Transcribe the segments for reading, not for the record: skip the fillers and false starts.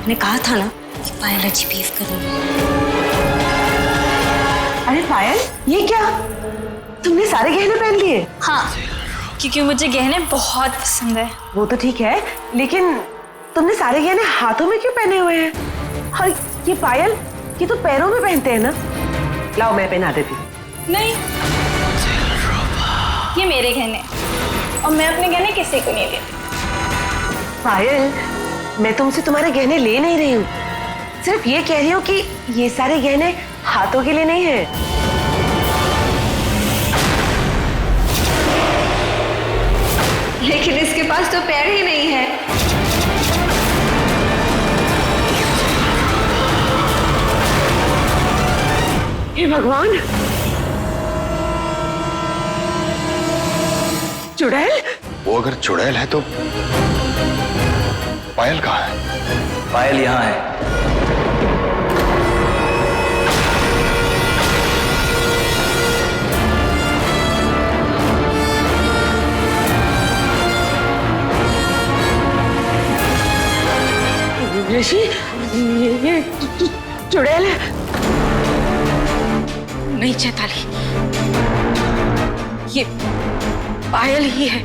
आपने कहा था ना कि पायल अच्छी बिहेव कर रही है। अरे पायल, ये क्या? तुमने सारे गहने पहन लिए? हाँ, क्योंकि मुझे गहने बहुत पसंद है। वो तो ठीक है, लेकिन तुमने सारे गहने हाथों में क्यों पहने हुए हैं? और ये पायल, ये तो पैरों में पहनते हैं ना? लाओ मैं पहना देती हूँ। नहीं, ये मेरे गहने और मैं अपने गहने किसी को नहीं देती। पायल, मैं तुमसे तुम्हारे गहने ले नहीं रही हूँ, सिर्फ ये कह रही हूँ कि ये सारे गहने हाथों के लिए नहीं है। लेकिन इसके पास तो पैर ही नहीं है। हे भगवान, चुड़ैल? वो अगर चुड़ैल है तो पायल कहाँ है? पायल यहाँ है। ऋषि, ये चुड़ैल है। नहीं चैताली, ये पायल ही है।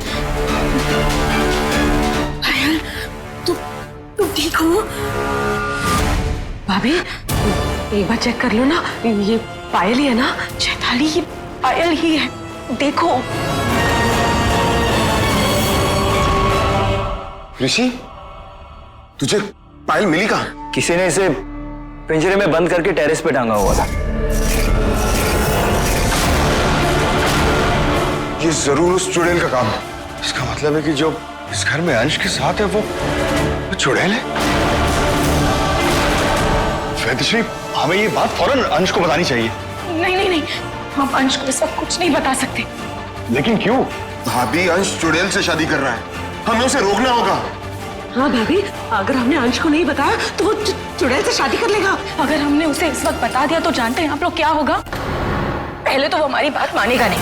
पायल, तुम ठीक हो? भाभी, एक बार चेक कर लो ना, ये पायल ही है ना? चैताली, ये पायल ही है, देखो। ऋषि, तुझे पायल मिली कहाँ? किसी ने इसे पिंजरे में बंद करके टेरेस पे टांगा हुआ था। ये जरूर उस चुड़ैल का काम है। इसका मतलब है कि जो इस घर में अंश के साथ है वो चुड़ैल है। वैद्यश्री, हमें ये बात फौरन अंश को बतानी चाहिए। नहीं नहीं नहीं, हम अंश को इस वक्त कुछ नहीं बता सकते। लेकिन क्यों? भाभी, अंश चुड़ैल से शादी कर रहा है, हमें उसे रोकना होगा। हाँ भाभी, अगर हमने अंश को नहीं बताया तो वो चुड़ैल से शादी कर लेगा। अगर हमने उसे इस वक्त बता दिया तो जानते हैं आप लोग क्या होगा? पहले तो वो हमारी बात मानेगा नहीं,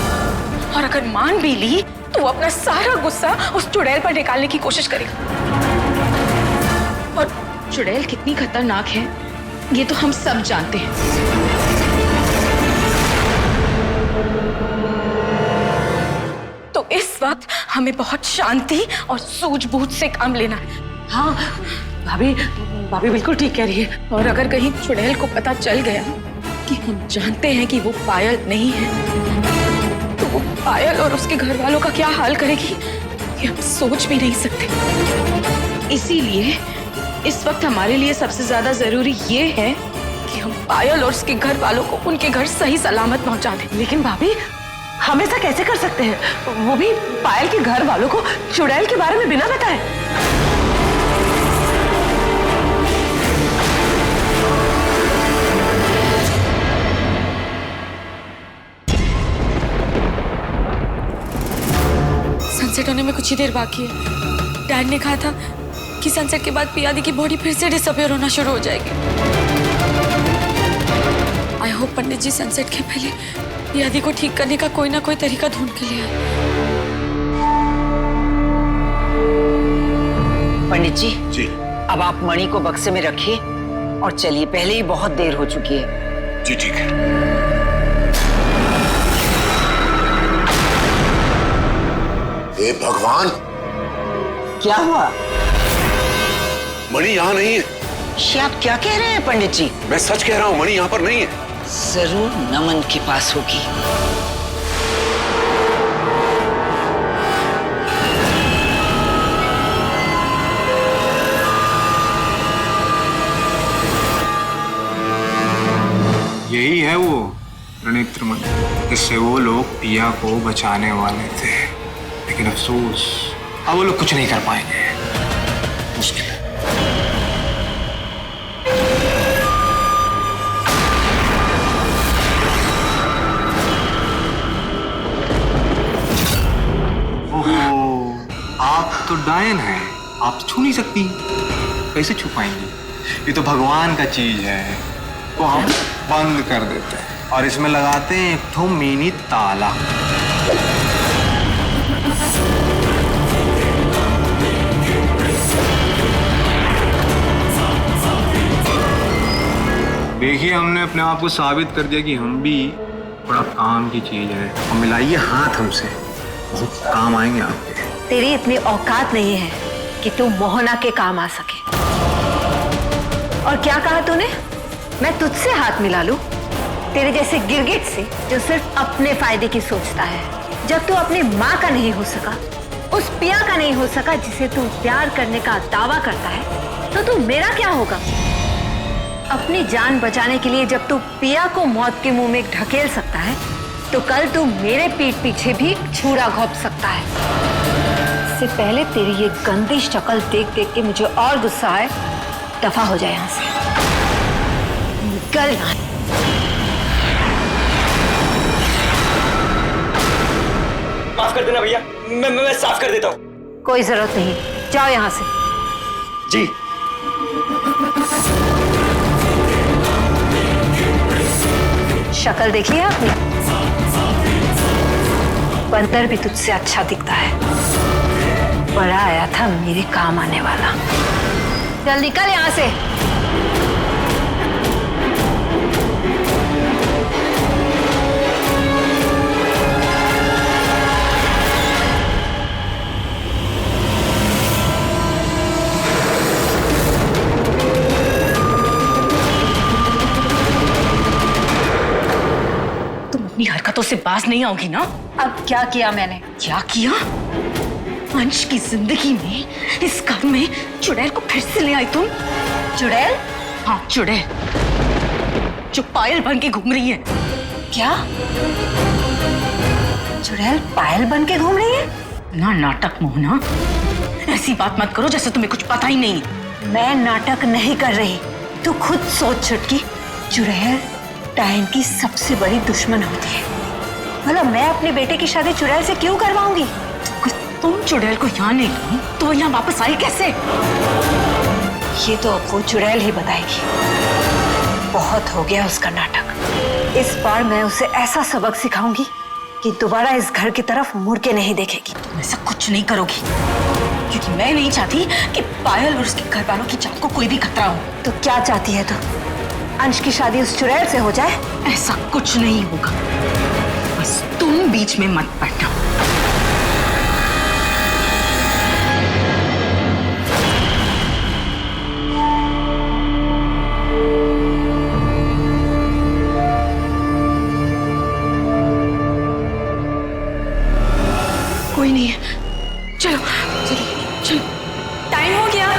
और अगर मान भी ली तो वो अपना सारा गुस्सा उस चुड़ैल पर निकालने की कोशिश करेगा। और चुड़ैल कितनी खतरनाक है ये तो हम सब जानते हैं। तो इस वक्त हमें बहुत शांति और सूझबूझ से काम लेना है। हाँ भाभी, भाभी बिल्कुल ठीक कह रही है। और अगर कहीं चुड़ैल को पता चल गया कि हम जानते हैं कि वो पायल नहीं है, तो वो पायल और उसके घर वालों का क्या हाल करेगी ये हम सोच भी नहीं सकते। इसीलिए इस वक्त हमारे लिए सबसे ज्यादा जरूरी ये है कि हम पायल और उसके घर वालों को उनके घर सही सलामत पहुंचा दें। लेकिन भाभी, हम ऐसा कैसे कर सकते हैं, वो भी पायल के घर वालों को चुड़ैल के बारे में बिना बताए? सनसेट होने में कुछ ही देर बाकी है। डैड ने कहा था कि सनसेट के बाद पियादी की बॉडी फिर से डिसअपीयर होना शुरू हो जाएगी। I hope Pandit ji sunset के पहले पियादी को ठीक करने का कोई ना कोई तरीका ढूंढ के ले आए। पंडित जी, जी। अब आप मणि को बक्से में रखिए और चलिए, पहले ही बहुत देर हो चुकी है। जी ठीक है। हे भगवान, क्या हुआ? मणि यहाँ नहीं है। ये आप क्या कह रहे हैं पंडित जी? मैं सच कह रहा हूँ, मणि यहाँ पर नहीं है। जरूर नमन के पास होगी। यही है वो त्रिनेत्र मणि, जिससे वो लोग पिया को बचाने वाले थे, लेकिन अफसोस अब वो लोग कुछ नहीं कर पाएंगे। मुश्किल है। ओहो, आप तो डायन हैं, आप तो छू नहीं सकती, कैसे छू पाएंगी? ये तो भगवान का चीज है, तो हम बंद कर देते हैं और इसमें लगाते हैं एक ठो मिनी ताला। देखिए, हमने अपने आप को साबित कर दिया कि हम भी बड़ा काम की चीज है। और मिलाइए हाथ हमसे, बहुत काम आएंगे आपके। तेरी इतनी औकात नहीं है कि तू मोहना के काम आ सके। और क्या कहा तूने? मैं तुझसे हाथ मिला लूं? तेरे जैसे गिरगिट से जो सिर्फ अपने फायदे की सोचता है। जब तू अपनी माँ का नहीं हो सका, उस पिया का नहीं हो सका जिसे तू प्यार करने का दावा करता है, तो तू मेरा क्या होगा? अपनी जान बचाने के लिए जब तू पिया को मौत के मुंह में ढकेल सकता है, तो कल तू मेरे पीठ पीछे भी छुरा घोंप सकता है। इससे पहले तेरी ये गंदी शक्ल देख देख के मुझे और गुस्सा आए, दफा हो जाए यहाँ से, निकल यहाँ। माफ कर देना भैया, मैं साफ कर देता हूँ। कोई जरूरत नहीं, जाओ यहाँ से। जी। शक्ल देखी है आपने? बंदर भी तुझसे अच्छा दिखता है। बड़ा आया था मेरे काम आने वाला। चल निकल यहाँ से। अपनी हरकतों से बाज नहीं आओगी ना? अब क्या किया मैंने? क्या किया? अंश की जिंदगी में, इस घर में चुड़ैल को फिर से ले आई तुम। चुड़ैल? हाँ, चुड़ैल जो पायल बन के घूम रही है। क्या? चुड़ैल पायल बन के घूम रही है? ना नाटक मोहना, ऐसी बात मत करो जैसे तुम्हें कुछ पता ही नहीं। मैं नाटक नहीं कर रही, तू खुद सोच छुटकी। चुड़ैल डायन की सबसे बड़ी दुश्मन होती है। भला मैं अपने बेटे की शादी चुड़ैल से क्यों करवाऊंगी? तुम चुड़ैल को यहाँ नहीं लाई तो वो यहाँ वापस आई कैसे? ये तो अब वो चुड़ैल ही बताएगी। बहुत हो गया उसका नाटक। इस बार मैं उसे ऐसा सबक सिखाऊंगी कि दोबारा इस घर की तरफ मुड़ के नहीं देखेगी। तुम ऐसा कुछ नहीं करोगी, क्योंकि मैं नहीं चाहती कि पायल और उसके घर वालों की जान को कोई भी खतरा हो। तो क्या चाहती है तू? अंश की शादी उस चुड़ैल से हो जाए? ऐसा कुछ नहीं होगा, बस तुम बीच में मत पड़ना। कोई नहीं है, चलो चलो चलो, टाइम हो गया।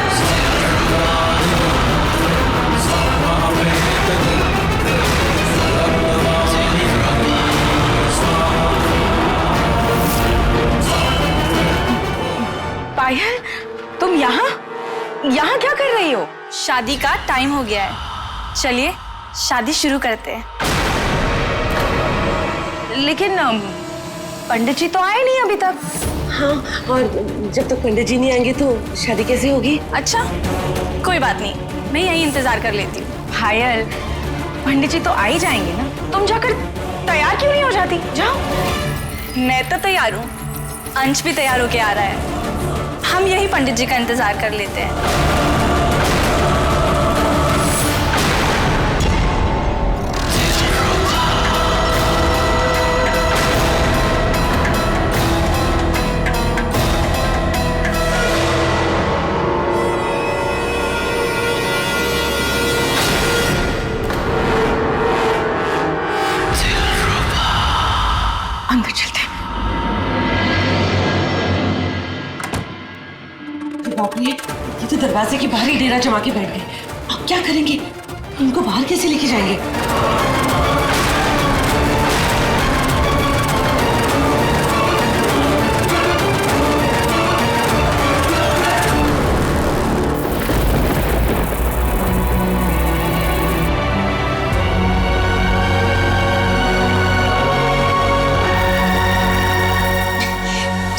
पायल, तुम यहाँ यहाँ क्या कर रही हो? शादी का टाइम हो गया है, चलिए शादी शुरू करते हैं। लेकिन पंडित जी तो आए नहीं अभी तक। हाँ, और जब तक पंडित जी नहीं आएंगे तो शादी कैसे होगी? अच्छा, कोई बात नहीं, मैं यहीं इंतजार कर लेती हूँ। पायल, पंडित जी तो आ ही जाएंगे ना, तुम जाकर तैयार क्यों नहीं हो जाती? जाओ। मैं तो तैयार हूँ, अंश भी तैयार होके आ रहा है। हम यही पंडित जी का इंतजार कर लेते हैं। अंदर चलते हैं। बाप रे, ये तो दरवाजे के बाहर ही डेरा जमा के बैठ गए। अब क्या करेंगे? उनको बाहर कैसे लेके जाएंगे?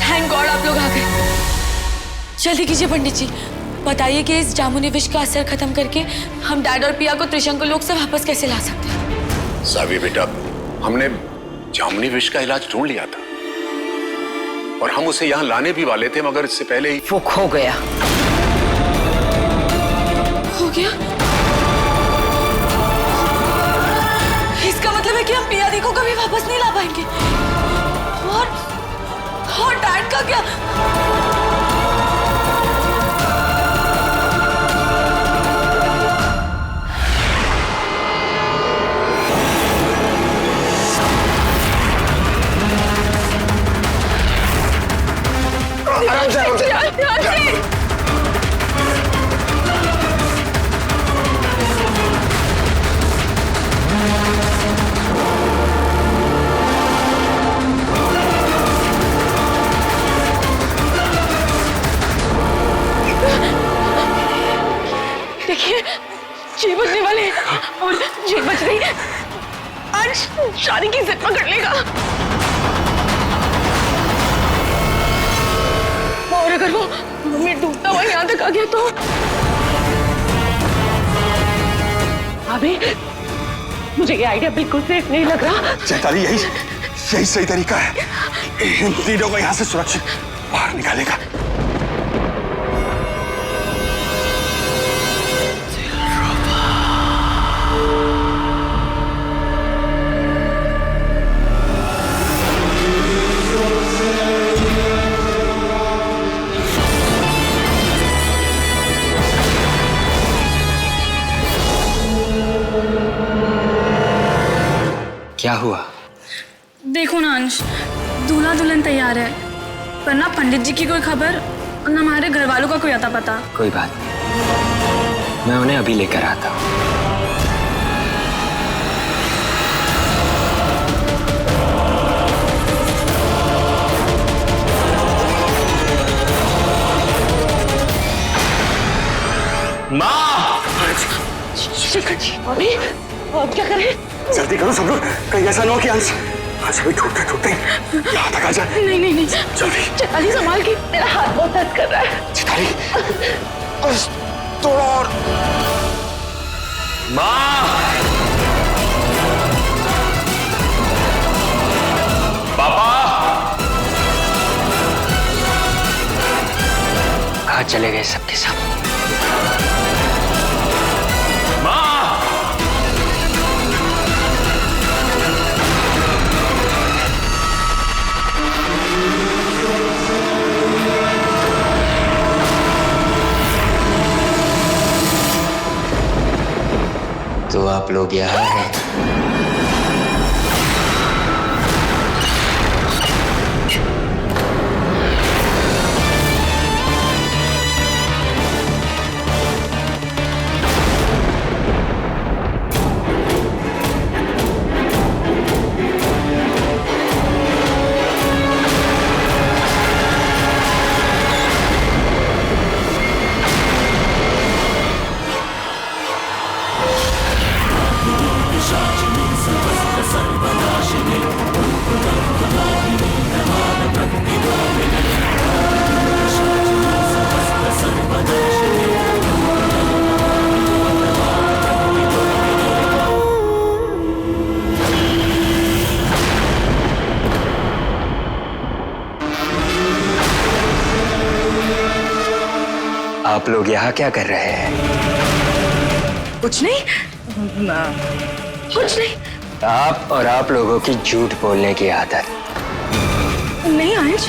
थैंक गॉड आप लोग आ गए। जल्दी कीजिए पंडित जी, बताइए कि इस जामुनी विष का असर खत्म करके हम डैड और पिया को त्रिशंकु लोक से वापस कैसे ला सकते हैं? सावी बेटा, हमने जामुनी विष का इलाज ढूंढ लिया था और हम उसे यहाँ लाने भी वाले थे, मगर इससे पहले ही वो खो गया। हो गया? वापस नहीं ला पाएंगे। और डैड का क्या? आराम से, आराम से। देखिए, जी बचने वाले हैं और जी बच रही है। अंश शादी की जिद पकड़ लेगा। और अगर वो हमें डूबता हुआ यहाँ तक आ गया तो अभी मुझे ये आइडिया बिल्कुल सेफ नहीं लग रहा। चैताली, यही सही तरीका है। इन तीनों को यहाँ से सुरक्षित बाहर निकालेगा। क्या हुआ? देखो ना अंश, दूल्हा दुल्हन तैयार है, पर ना पंडित जी की कोई खबर और ना हमारे घर वालों का कोई अता पता। कोई बात नहीं, मैं उन्हें अभी लेकर आता हूँ। माँ! अभी अब क्या करें? जल्दी करो सब लोग, कहीं ऐसा ना हो कि अंश अभी टूटते यहाँ तक आ जाए। नहीं जल्दी। चैताली संभाल के, मेरा हाथ बहुत दर्द कर रहा है। चैताली, बस थोड़ा और। माँ! पापा! कहाँ चले गए सबके सब? तो आप लोग यहाँ हैं। आप लोग यहाँ क्या कर रहे हैं? कुछ नहीं। आप और आप लोगों की झूठ बोलने की आदत। नहीं अंश,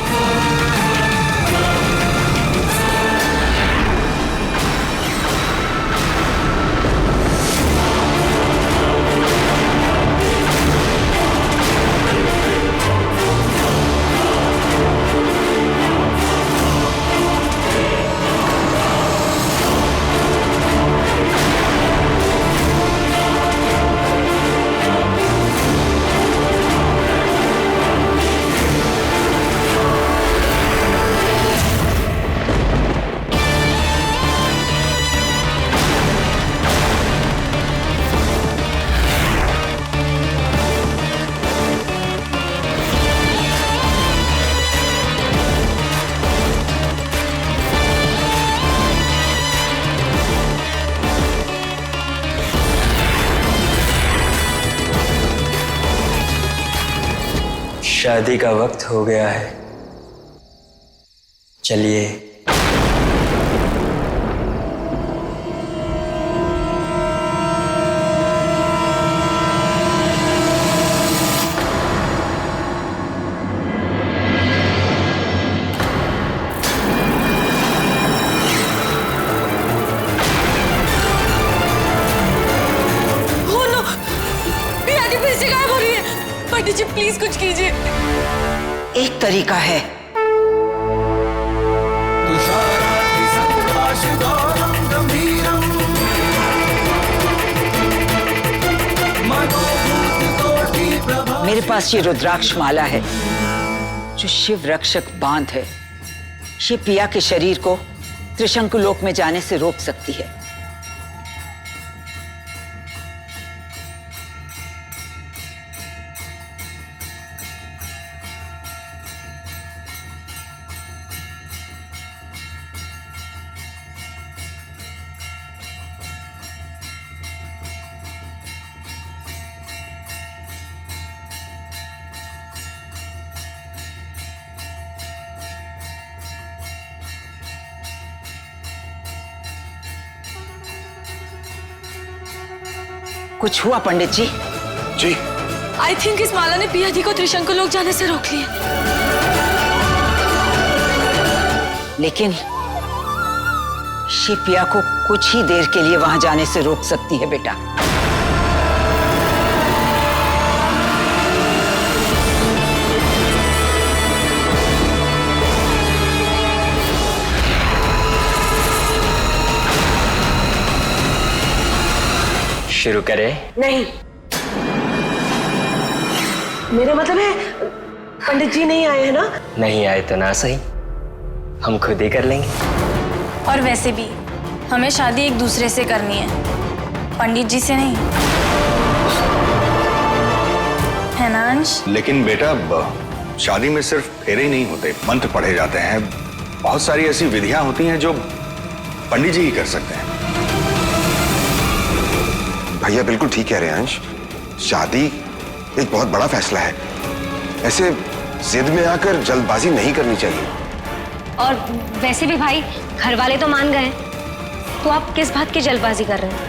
शादी का वक्त हो गया है, चलिए। कैसे गायब हो रही है? पंडित जी प्लीज कुछ कीजिए। एक तरीका है। मेरे पास ये रुद्राक्ष माला है जो शिव रक्षक बांध है। ये पिया के शरीर को त्रिशंकु लोक में जाने से रोक सकती है। कुछ हुआ पंडित जी? जी आई थिंक इस माला ने पिया जी को त्रिशंकु लोक जाने से रोक लिया। लेकिन ये पिया को कुछ ही देर के लिए वहां जाने से रोक सकती है बेटा। शुरू करें? नहीं, मेरा मतलब है पंडित जी नहीं आए हैं ना? नहीं आए तो ना सही, हम खुद ही कर लेंगे। और वैसे भी हमें शादी एक दूसरे से करनी है, पंडित जी से नहीं, है ना अंश? लेकिन बेटा शादी में सिर्फ फेरे ही नहीं होते, मंत्र पढ़े जाते हैं। बहुत सारी ऐसी विधियां होती हैं जो पंडित जी ही कर सकते हैं। भैया बिल्कुल ठीक कह रहे हैं अंश। शादी एक बहुत बड़ा फैसला है, ऐसे जिद में आकर जल्दबाजी नहीं करनी चाहिए। और वैसे भी भाई घर वाले तो मान गए, तो आप किस बात की जल्दबाजी कर रहे हैं?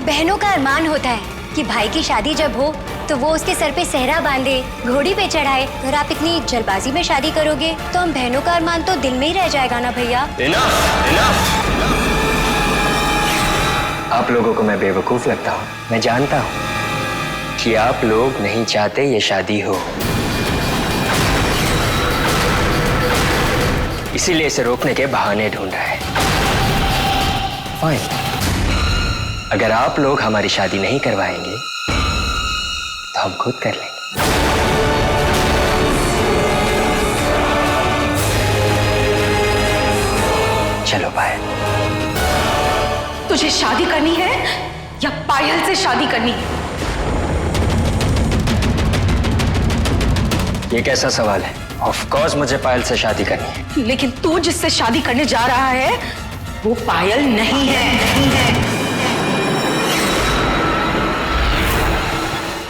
बहनों का अरमान होता है कि भाई की शादी जब हो तो वो उसके सर पे सेहरा बांधे, घोड़ी पे चढ़ाए। अगर आप इतनी जल्दबाजी में शादी करोगे तो हम बहनों का अरमान तो दिल में ही रह जाएगा ना भैया। आप लोगों को मैं बेवकूफ लगता हूँ, मैं जानता हूँ कि आप लोग नहीं चाहते ये शादी हो, इसीलिए इसे रोकने के बहाने ढूंढ रहा है। फाइन, अगर आप लोग हमारी शादी नहीं करवाएंगे तो हम खुद कर लेंगे। चलो पायल। तुझे शादी करनी है या पायल से शादी करनी है? ये कैसा सवाल है? ऑफ कोर्स मुझे पायल से शादी करनी है। लेकिन तू जिससे शादी करने जा रहा है वो पायल नहीं है।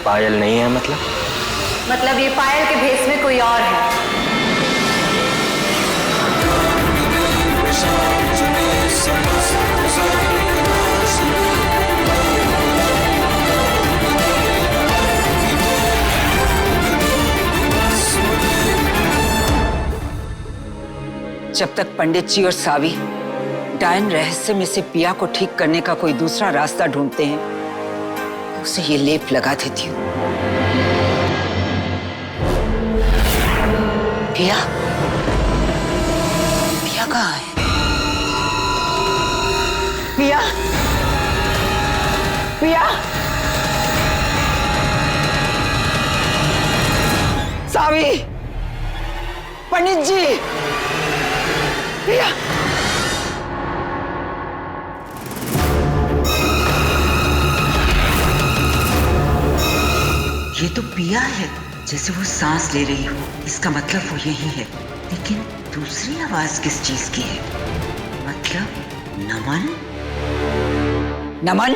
पायल नहीं है मतलब ये पायल के भेष में कोई और है। जब तक पंडित जी और सावी डायन रहस्य में से पिया को ठीक करने का कोई दूसरा रास्ता ढूंढते हैं, उसे ये लेप लगा देती हूँ। पिया? पिया कहाँ है? पिया? पिया? सावी? पंडित जी? पिया? ये तो पिया है, जैसे वो सांस ले रही हो। इसका मतलब वो यही है, लेकिन दूसरी आवाज किस चीज की है? मतलब नमन? नमन?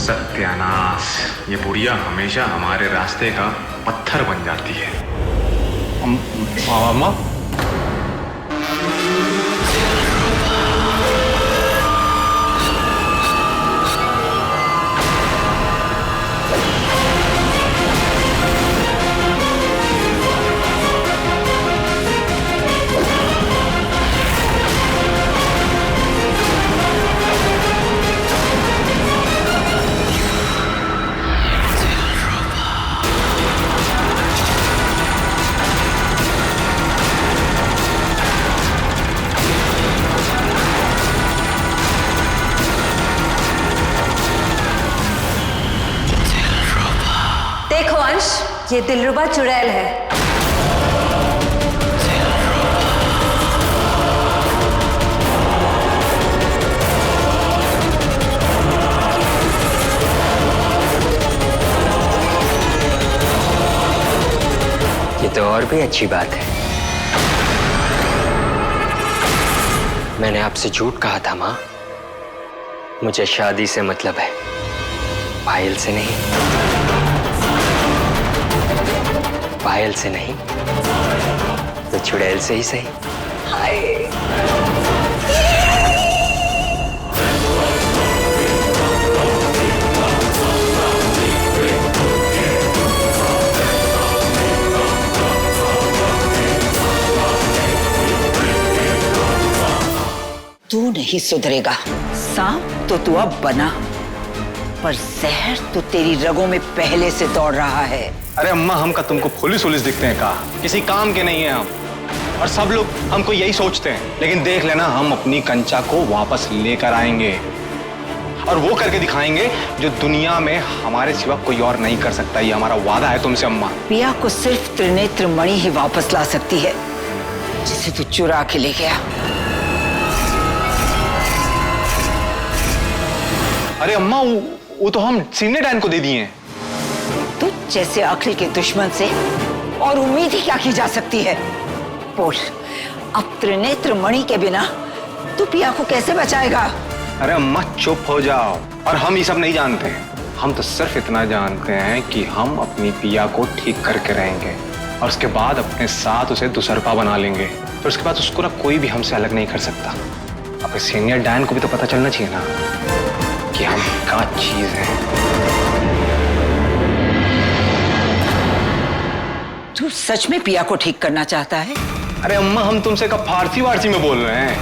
सत्यानाश, ये बुढ़िया हमेशा हमारे रास्ते का पत्थर बन जाती है। अम्मा? अंश, ये दिलरुबा चुड़ैल है। ये तो और भी अच्छी बात है। मैंने आपसे झूठ कहा था माँ। मुझे शादी से मतलब है, पायल से नहीं। पायल से नहीं तो चुड़ैल से ही सही। तू नहीं सुधरेगा। सांप तो तू अब बना, पर जहर तो तेरी रगों में पहले से दौड़ रहा है। अरे अम्मा, हम का तुमको पुलिस दिखते हैं का? किसी काम के नहीं है हम, और सब लोग हमको यही सोचते हैं। लेकिन देख लेना, हम अपनी कंचा को वापस लेकर आएंगे और वो करके दिखाएंगे जो दुनिया में हमारे सिवा कोई और नहीं कर सकता। ये हमारा वादा है तुमसे अम्मा। पिया को सिर्फ त्रिनेत्र मणि ही वापस ला सकती है, जिसे तू चुरा के ले गया। अरे अम्मा, वो तो हम सीनियर डैन को दे दिए हैं। तू जैसे अक्ल के दुश्मन से और उम्मीद ही क्या की जा सकती है? बोल, अब त्रिनेत्र मणि के बिना तू पिया को कैसे बचाएगा? अरे अम्मा चुप हो जाओ। और हम ये सब नहीं जानते हैं। हम तो सिर्फ इतना जानते हैं कि हम अपनी पिया को ठीक करके रहेंगे और उसके बाद अपने साथ उसे दुसरपा बना लेंगे। फिर उसके बाद उसको ना कोई भी हमसे अलग नहीं कर सकता। अब सीनियर डैन को भी तो पता चलना चाहिए ना कि हम क्या चीज है। तू सच में पिया को ठीक करना चाहता है? अरे अम्मा, हम तुमसे कब फारसी में बोल रहे हैं?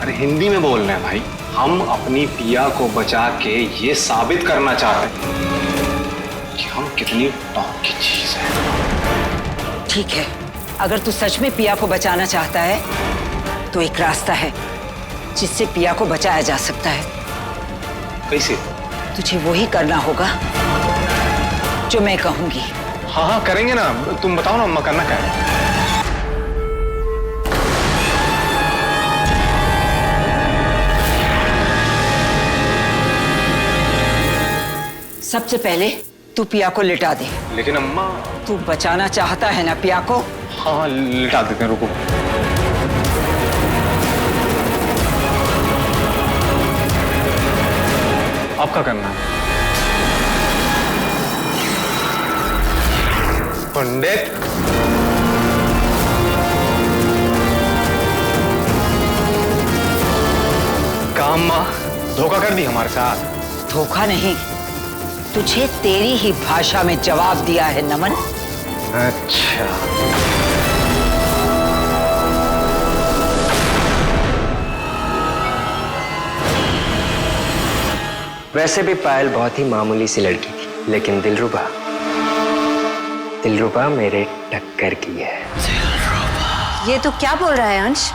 अरे हिंदी में बोल रहे हैं भाई। हम अपनी पिया को बचा के ये साबित करना चाहते हैं कि हम कितनी टॉप की चीज है। ठीक है, अगर तू सच में पिया को बचाना चाहता है तो एक रास्ता है जिससे पिया को बचाया जा सकता है। कैसे? तुझे वही करना होगा जो मैं कहूंगी। हाँ हाँ करेंगे ना। तुम बताओ ना अम्मा, करना क्या है? सबसे पहले तू पिया को लिटा दे। लेकिन अम्मा, तू बचाना चाहता है ना पिया को? हाँ लिटा देते हैं, रुको। अब क्या करना है? पंडित, काम माँ धोखा कर दी हमारे साथ। धोखा नहीं, तुझे तेरी ही भाषा में जवाब दिया है नमन। अच्छा, वैसे भी पायल बहुत ही मामूली सी लड़की थी, लेकिन दिलरुबा मेरे टक्कर की है। ये तो क्या बोल रहा है अंश?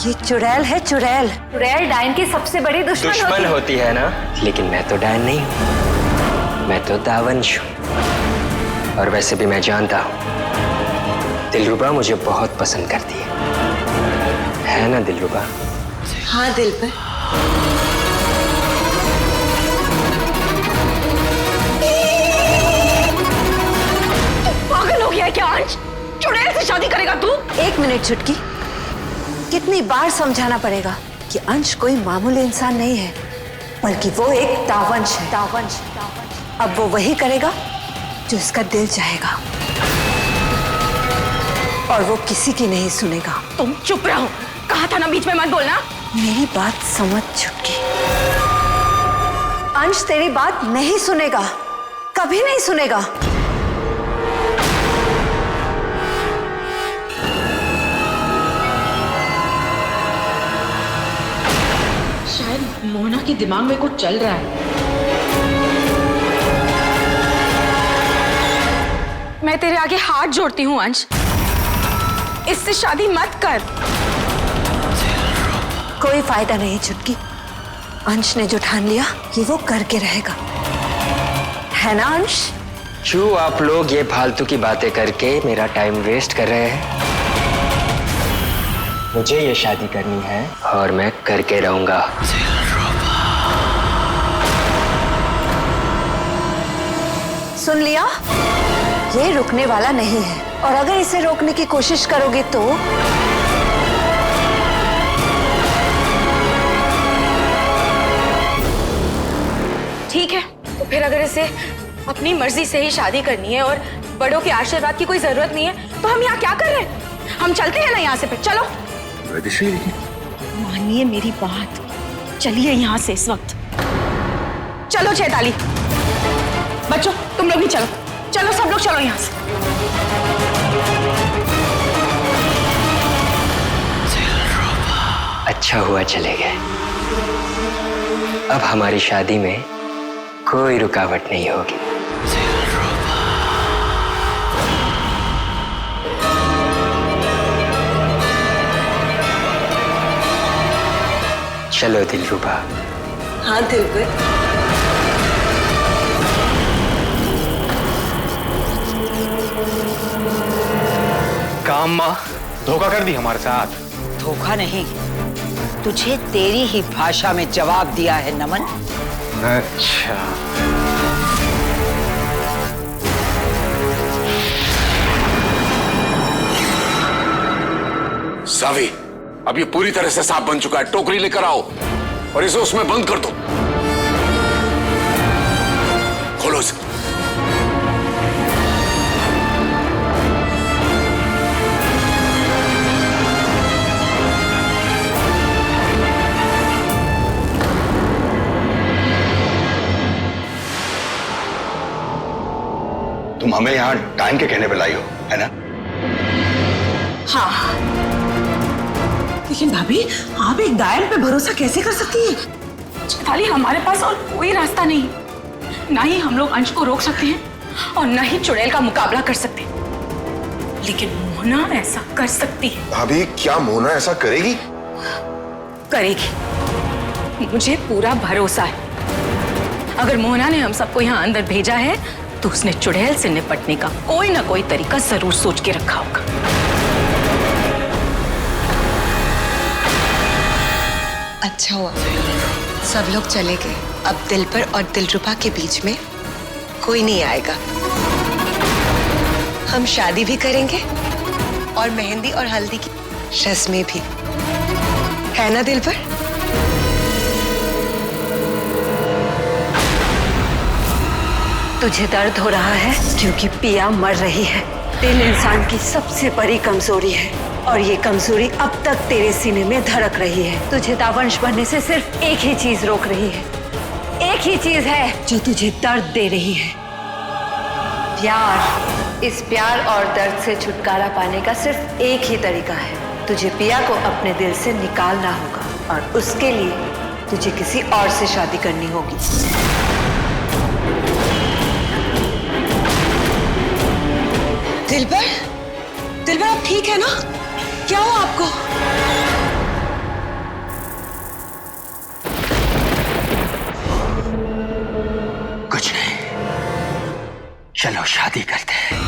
ये चुड़ैल है, चुड़ैल। चुड़ैल डायन की सबसे बड़ी दुश्मन होती है ना, लेकिन मैं तो डायन नहीं हूँ, मैं तो दावंश हूँ। और वैसे भी मैं जानता हूँ दिलरुबा मुझे बहुत पसंद करती है ना दिलरुबा? हाँ दिल पे। पागल हो गया है क्या अंश? चुड़ैल से शादी करेगा तू? एक मिनट छुटकी, कितनी बार समझाना पड़ेगा कि अंश कोई मामूली इंसान नहीं है, बल्कि वो एक दावंश है। दावंश। अब वो वही करेगा जो इसका दिल चाहेगा, और वो किसी की नहीं सुनेगा। तुम चुप रहो, कहा था ना बीच में मत बोलना। मेरी बात समझ छुटकी। अंश तेरी बात नहीं सुनेगा, कभी नहीं सुनेगा। शायद मोहना के दिमाग में कुछ चल रहा है। मैं तेरे आगे हाथ जोड़ती हूँ अंश, इससे शादी मत कर। कोई फायदा नहीं छुटकी, अंश ने जो ठान लिया कि वो करके रहेगा, है ना अंश? क्यों आप लोग ये फालतू की बातें करके मेरा टाइम वेस्ट कर रहे हैं? मुझे ये शादी करनी है और मैं करके रहूंगा। सुन लिया? ये रुकने वाला नहीं है, और अगर इसे रोकने की कोशिश करोगे तो ठीक है, तो फिर अगर इसे अपनी मर्जी से ही शादी करनी है और बड़ों के आशीर्वाद की कोई जरूरत नहीं है, तो हम यहाँ क्या कर रहे हैं? हम चलते हैं ना यहाँ से, फिर चलो। मानिए मेरी बात, चलिए यहाँ से इस वक्त। चलो चैताली, बच्चों तुम लोग भी चलो, चलो सब लोग चलो यहाँ से। अच्छा हुआ चले गए। अब हमारी शादी में कोई रुकावट नहीं होगी। चलो दिलरुबा। हाँ दिलबर। काम माँ धोखा कर दी हमारे साथ। धोखा नहीं, तुझे तेरी ही भाषा में जवाब दिया है नमन। अच्छा, सावी, अब ये पूरी तरह से सांप बन चुका है। टोकरी लेकर आओ और इसे उसमें बंद कर दो। खोलो इसे। तुम हमें यहाँ टाइम के कहने पे लाई हो, है ना? हाँ, लेकिन भाभी आप एक डायन पे भरोसा कैसे कर सकती हैं? चैताली, हमारे पास और कोई रास्ता नहीं, ना ही हम लोग अंश को रोक सकते हैं और ना ही चुड़ैल का मुकाबला कर सकते हैं, लेकिन मोहना ऐसा कर सकती है। भाभी क्या मोहना ऐसा करेगी? करेगी, मुझे पूरा भरोसा है। अगर मोहना ने हम सबको यहाँ अंदर भेजा है तो उसने चुड़ैल से निपटने का कोई ना कोई तरीका जरूर सोच के रखा होगा। अच्छा हुआ सब लोग चले गए। अब दिलबर और दिलरुबा के बीच में कोई नहीं आएगा। हम शादी भी करेंगे और मेहंदी और हल्दी की रस्में भी, है ना दिलबर? तुझे दर्द हो रहा है क्योंकि पिया मर रही है। दिल इंसान की सबसे बड़ी कमजोरी है और ये कमजोरी अब तक तेरे सीने में धड़क रही है। तुझे दावंश बनने से सिर्फ एक ही चीज रोक रही है, एक ही चीज है जो तुझे दर्द दे रही है, प्यार। इस प्यार और दर्द से छुटकारा पाने का सिर्फ एक ही तरीका है, तुझे पिया को अपने दिल से निकालना होगा और उसके लिए तुझे किसी और से शादी करनी होगी। दिलबर, दिलबर आप ठीक है ना? क्या हुआ आपको? कुछ नहीं, चलो शादी करते हैं।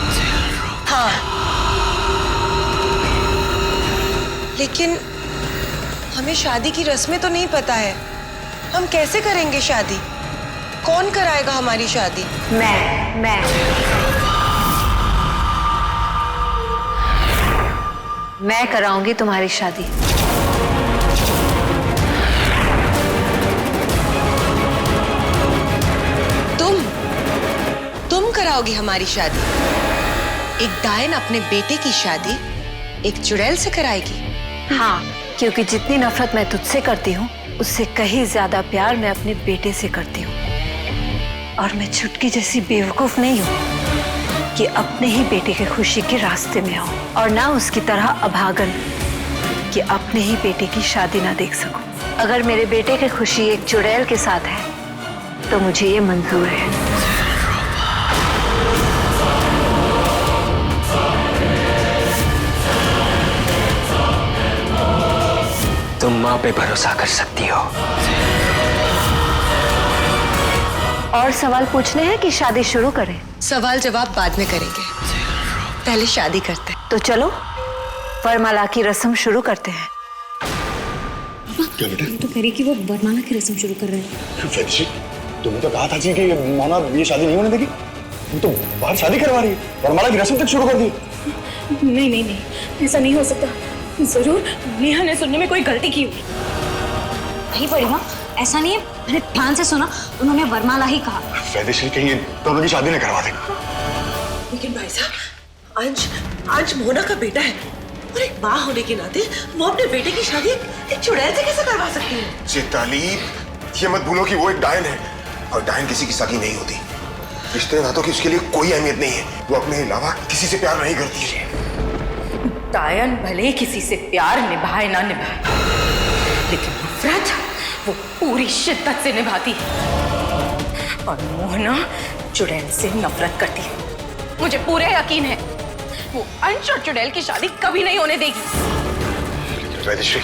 हाँ, लेकिन हमें शादी की रस्में तो नहीं पता है। हम कैसे करेंगे शादी? कौन कराएगा हमारी शादी? मैं कराऊंगी तुम्हारी शादी। तुम कराओगी हमारी शादी? एक डायन अपने बेटे की शादी एक चुड़ैल से कराएगी? हाँ, क्योंकि जितनी नफरत मैं तुझसे करती हूँ उससे कहीं ज्यादा प्यार मैं अपने बेटे से करती हूँ। और मैं छुटकी जैसी बेवकूफ नहीं हूँ कि अपने ही बेटे के खुशी के रास्ते में हो, और ना उसकी तरह अभागन कि अपने ही बेटे की शादी ना देख सकूं। अगर मेरे बेटे की खुशी एक चुड़ैल के साथ है तो मुझे ये मंजूर है। तुम माँ पे भरोसा कर सकती हो। और सवाल पूछने हैं कि शादी शुरू करें? सवाल जवाब बाद में करेंगे, पहले शादी करते हैं। तो चलो वरमाला की रस्म शुरू करते हैं। तो कह रही कि वो वरमाला की रस्म शुरू कर रहे हैं। वैदिशी, तुमने तो कहा था जी कि मोना ये शादी नहीं होने देगी। तुम तो बाहर शादी करवा रही है, वरमाला की रस्म तक शुरू कर दी। नहीं नहीं नहीं, ऐसा नहीं हो सकता। जरूर नेहा ने सुनने में कोई गलती की होगी। नहीं बड़ी माँ, ऐसा नहीं है, मैंने ध्यान से सुना, उन्होंने वरमाला ही कहा। वैदिशी कहीं ये दोनों की शादी नहीं करवा देगा। लेकिन भाई साहब, अंश मोना का बेटा है और एक माँ होने के नाते वो अपने बेटे की शादी एक चुड़ैल से कैसे करवा सकती है? चेताली, ये मत भूलो कि वो एक डायन है और डायन किसी की सगी नहीं होती। रिश्ते नातों की उसके लिए कोई अहमियत नहीं है। वो अपने अलावा किसी से प्यार नहीं करती है। डायन भले किसी से प्यार निभाए ना निभाए, लेकिन नफरत वो पूरी शिद्दत से निभाती है। और मोहना चुड़ैल से नफरत करती है। मुझे पूरा यकीन है वो अंश और चुड़ैल की शादी कभी नहीं होने देगी। वैदिश्री,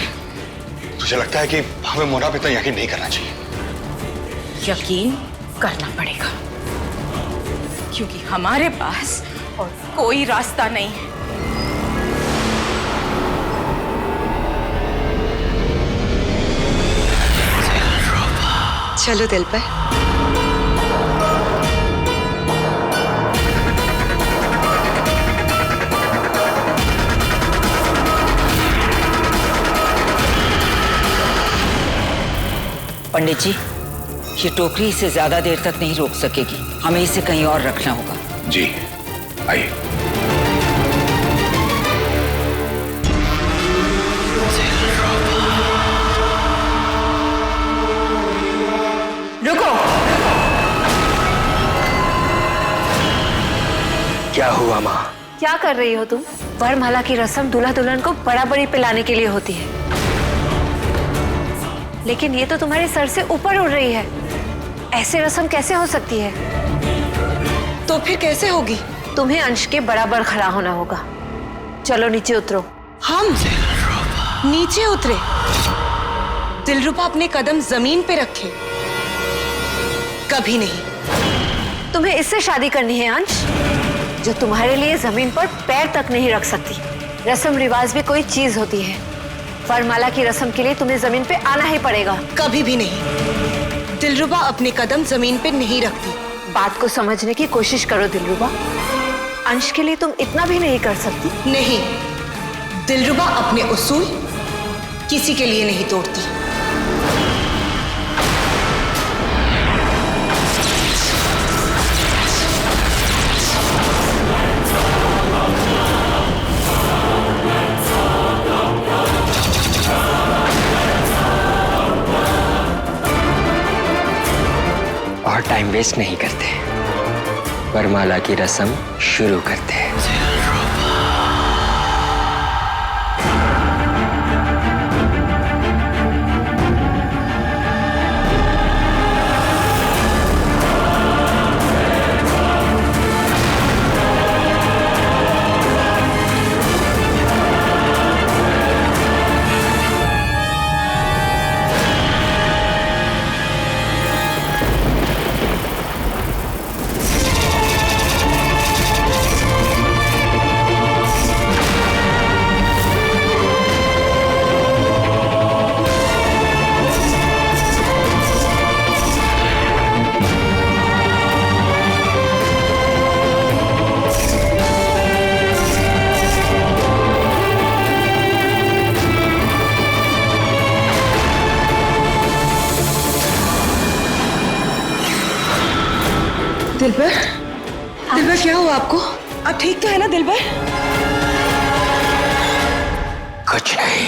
तुझे लगता है कि हमें मोना पे तो यकीन नहीं करना चाहिए? यकीन करना पड़ेगा, क्योंकि हमारे पास और कोई रास्ता नहीं है। चलो दिल पर। पंडित जी, ये टोकरी इसे ज्यादा देर तक नहीं रोक सकेगी, हमें इसे कहीं और रखना होगा। जी, आइए। रुको। क्या हुआ माँ? क्या कर रही हो तुम? वरमाला की रस्म दूल्हा दुल्हन को बड़ा बड़ी पिलाने के लिए होती है, लेकिन ये तो तुम्हारे सर से ऊपर उड़ रही है। ऐसे रस्म कैसे हो सकती है? तो फिर कैसे होगी? तुम्हें अंश के बराबर खड़ा होना होगा। चलो नीचे उतरो। हम नीचे उतरे? दिलरुबा अपने कदम जमीन पे रखे। कभी नहीं। तुम्हें इससे शादी करनी है अंश, जो तुम्हारे लिए जमीन पर पैर तक नहीं रख सकती। रस्म रिवाज भी कोई चीज होती है। वरमाला की रस्म के लिए तुम्हें जमीन पे आना ही पड़ेगा। कभी भी नहीं। दिलरुबा अपने कदम जमीन पे नहीं रखती। बात को समझने की कोशिश करो दिलरुबा। अंश के लिए तुम इतना भी नहीं कर सकती? नहीं, दिलरुबा अपने उसूल किसी के लिए नहीं तोड़ती। और टाइम वेस्ट नहीं करते, वरमाला की रस्म शुरू करते हैं। दिलबर, दिलबर क्या हुआ आपको? आप ठीक तो है ना दिलबर? कुछ नहीं।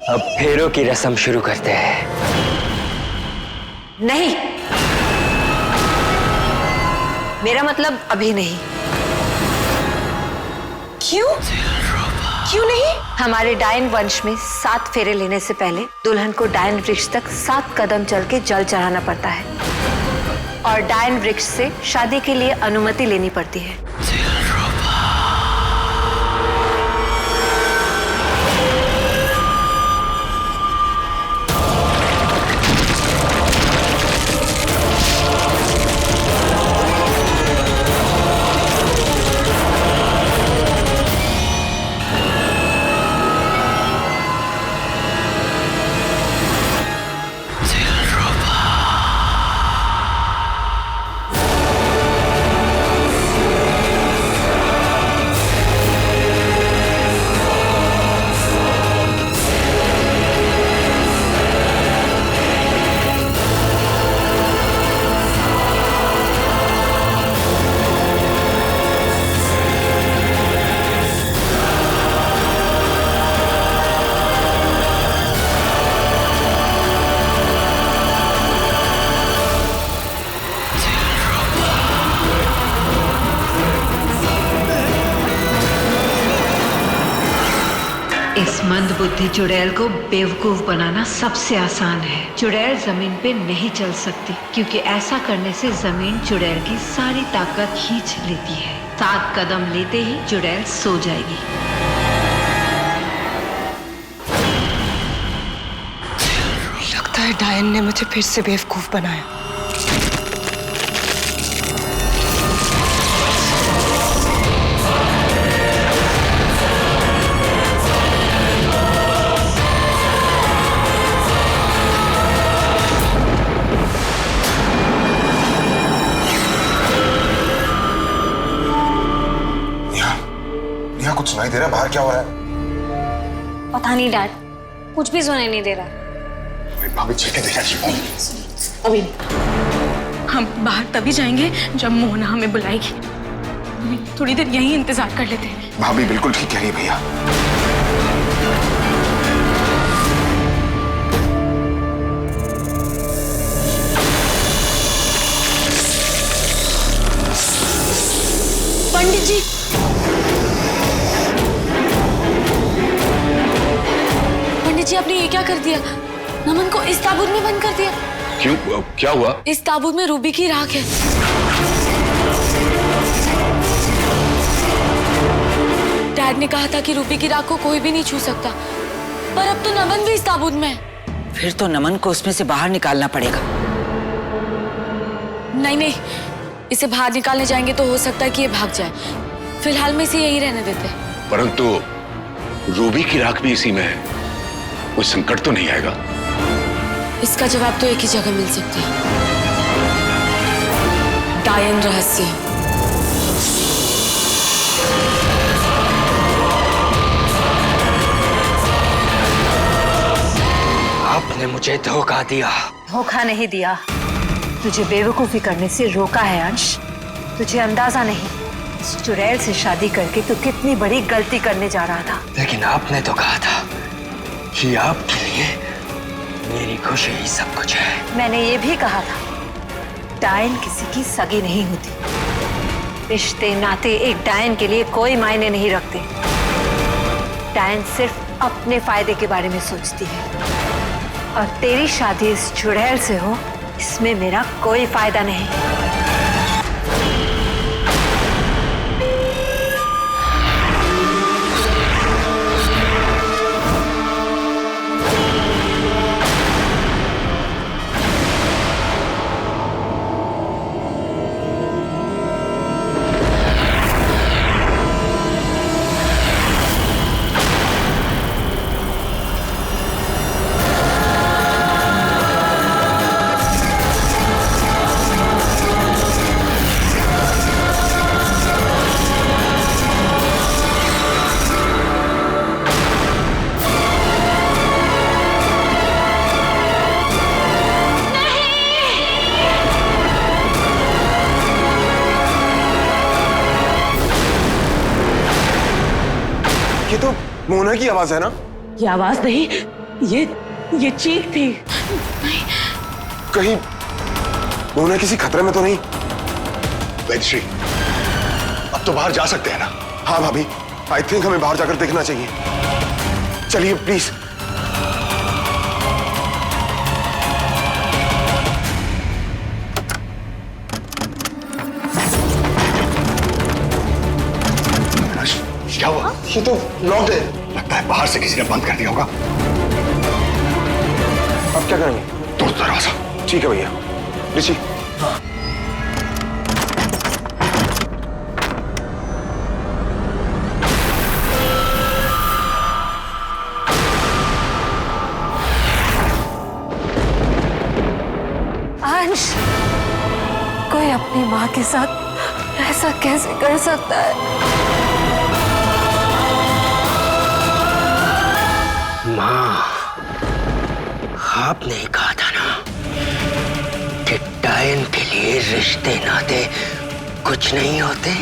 अब फेरों की रस्म शुरू करते हैं। नहीं, मेरा मतलब अभी नहीं। क्यों? क्यों नहीं? हमारे डायन वंश में 7 फेरे लेने से पहले दुल्हन को डायन वृक्ष तक 7 कदम चल के जल चढ़ाना पड़ता है। और डायन वृक्ष से शादी के लिए अनुमति लेनी पड़ती है। इस मंदबुद्धि चुड़ैल को बेवकूफ बनाना सबसे आसान है। चुड़ैल जमीन पे नहीं चल सकती क्योंकि ऐसा करने से जमीन चुड़ैल की सारी ताकत खींच लेती है। 7 कदम लेते ही चुड़ैल सो जाएगी। लगता है डायन ने मुझे फिर से बेवकूफ बनाया। कुछ सुनाई दे रहा है? बाहर क्या हो रहा है? पता नहीं डैड, कुछ भी सुनाई नहीं दे रहा। भाभी चेक देखा अभी हम बाहर तभी जाएंगे जब मोहना हमें बुलाएगी। अभी थोड़ी देर यहीं इंतजार कर लेते हैं। भाभी बिल्कुल ठीक कह रही है भैया। पंडित जी, जी आपने ये क्या कर दिया? नमन को इस ताबूत में बंद कर दिया। क्यों, क्या हुआ? इस ताबूत में रूबी की राख है। डैड ने कहा था कि रूबी की राख को कोई भी नहीं छू सकता, पर अब तो नमन भी इस ताबूत में है। फिर तो नमन को उसमें से बाहर निकालना पड़ेगा। नहीं, इसे बाहर निकालने जाएंगे तो हो सकता है कि ये भाग जाए। फिलहाल में इसे यहीं रहने देते हैं। परंतु रूबी की राख भी इसी में है, कोई संकट तो नहीं आएगा? इसका जवाब तो एक ही जगह मिल सकता है, डायन रहस्य। आपने मुझे धोखा दिया। धोखा नहीं दिया, तुझे बेवकूफी करने से रोका है अंश। तुझे अंदाजा नहीं, इस चुड़ैल से शादी करके तू कितनी बड़ी गलती करने जा रहा था। लेकिन आपने तो कहा था कि आपके लिए मेरी खुशी ही सब कुछ है। मैंने ये भी कहा था, डायन किसी की सगी नहीं होती। रिश्ते नाते एक डायन के लिए कोई मायने नहीं रखते। डायन सिर्फ अपने फायदे के बारे में सोचती है, और तेरी शादी इस चुड़ैल से हो, इसमें मेरा कोई फायदा नहीं। ये तो मोना की आवाज है ना? ये आवाज नहीं, ये चीख थी। कहीं मोना किसी खतरे में तो नहीं? वैदश्री, अब तो बाहर जा सकते हैं ना? हाँ भाभी, आई थिंक हमें बाहर जाकर देखना चाहिए। चलिए प्लीज। ये तो लॉक्ड है। लगता है बाहर से किसी ने बंद कर दिया होगा। अब क्या करेंगे? तोड़ दरवाजा। ठीक है भैया। ऋषि। अंश, कोई अपनी माँ के साथ ऐसा कैसे कर सकता है? माँ, आपने कहा था ना कि डायन के लिए रिश्ते नाते कुछ नहीं होते।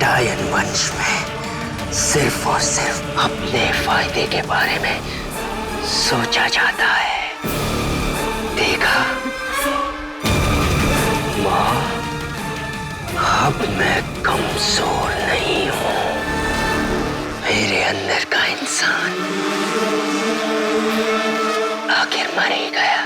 डायन वंश में सिर्फ और सिर्फ अपने फायदे के बारे में सोचा जाता है। देखा माँ, अब मैं कमजोर नहीं हूं। मेरे अंदर का इंसान आखिर मर ही गया।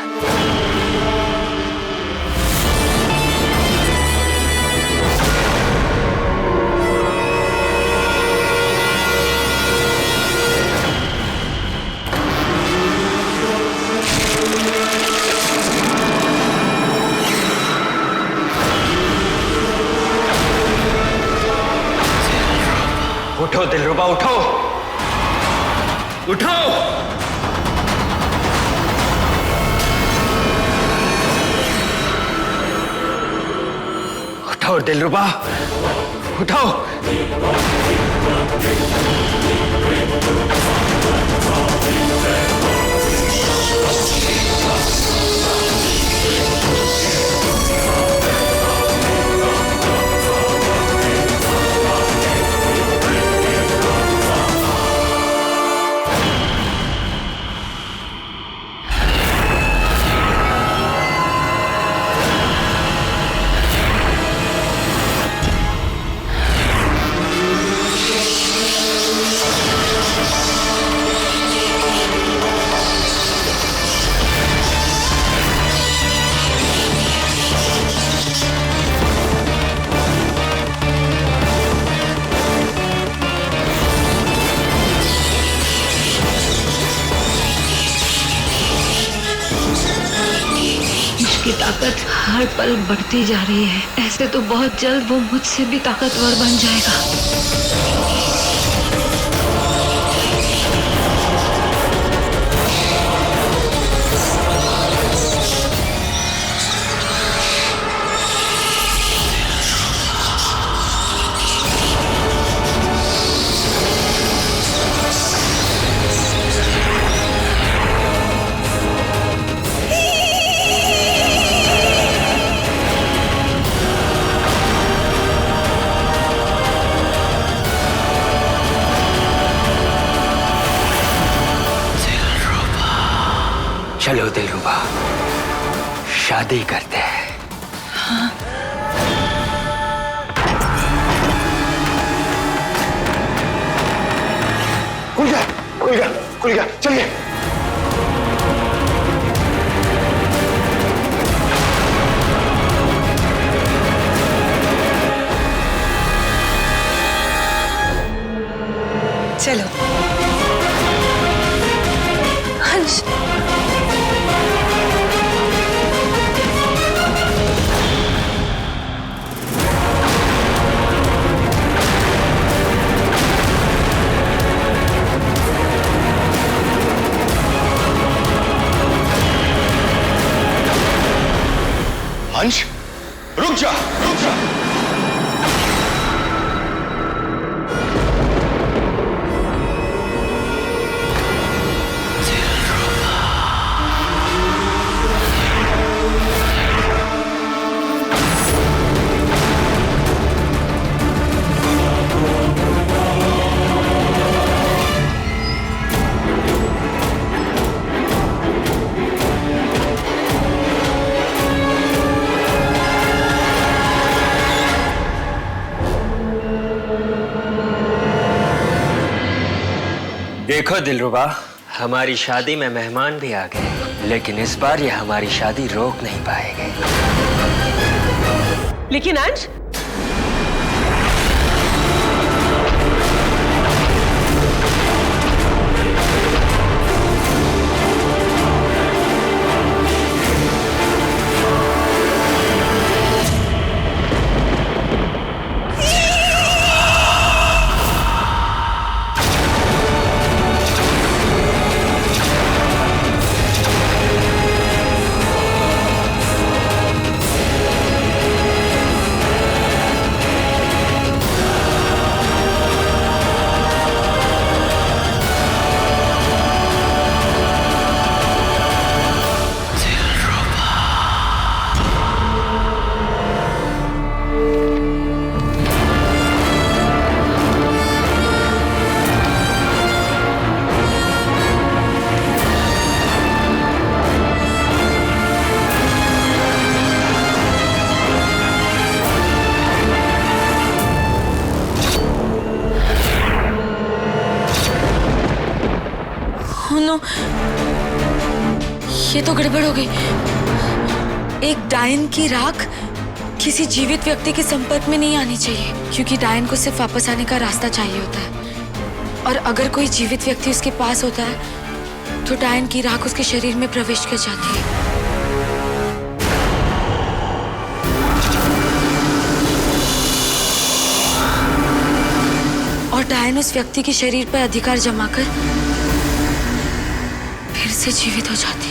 उठो दिलरुबा, उठो उठो। उठो दिलरुबा, उठो। उसकी ताकत हर पल बढ़ती जा रही है। ऐसे तो बहुत जल्द वो मुझसे भी ताकतवर बन जाएगा। चलो दिलरुबा, शादी करते हैं। हाँ। खुल गया, खुल गया, खुल गया, चलिए। चलो अंश, अंश, रुक जा, रुक जा। देखो दिलरुबा, हमारी शादी में मेहमान भी आ गए, लेकिन इस बार ये हमारी शादी रोक नहीं पाएंगे। लेकिन अंश, ये तो गड़बड़ हो गई। एक डायन की राख किसी जीवित व्यक्ति के संपर्क में नहीं आनी चाहिए, क्योंकि डायन को सिर्फ वापस आने का रास्ता चाहिए होता है। और अगर कोई जीवित व्यक्ति उसके पास होता है तो डायन की राख उसके शरीर में प्रवेश कर जाती है। और डायन उस व्यक्ति के शरीर पर अधिकार जमाकर फिर से जीवित हो जाती है।